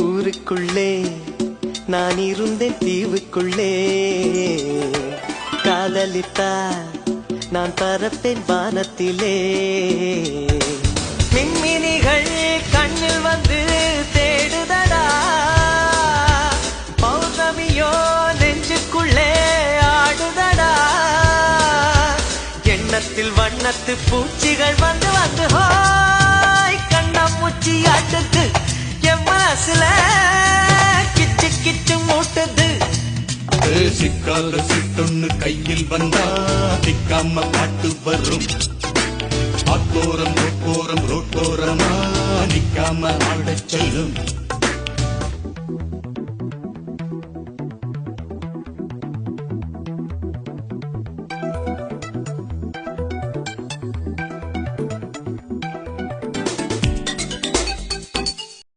ஊருக்குள்ளே நான் இருந்தேன் தீவுக்குள்ளே காதலித்தா நான் பறப்பேன் வானத்திலே மின்மினிகள் கண்ணில் வந்து தேடுதடா பௌர்ணமியோ நெஞ்சுக்குள்ளே ஆடுதடா எண்ணத்தில் வண்ணத்து பூச்சிகள் வந்து வந்து ஹாய் கண்ணாமூச்சி ஆட்டுது என் மனசுல கிச்சு கிச்சு மூட்டுது சிக்காத சிட்டொன்னு கையில் வந்தா திக்காம பாட்டு வரும் ஆத்தோரம் ரோட்டோரமா நிக்காம ஆடச் செல்லும்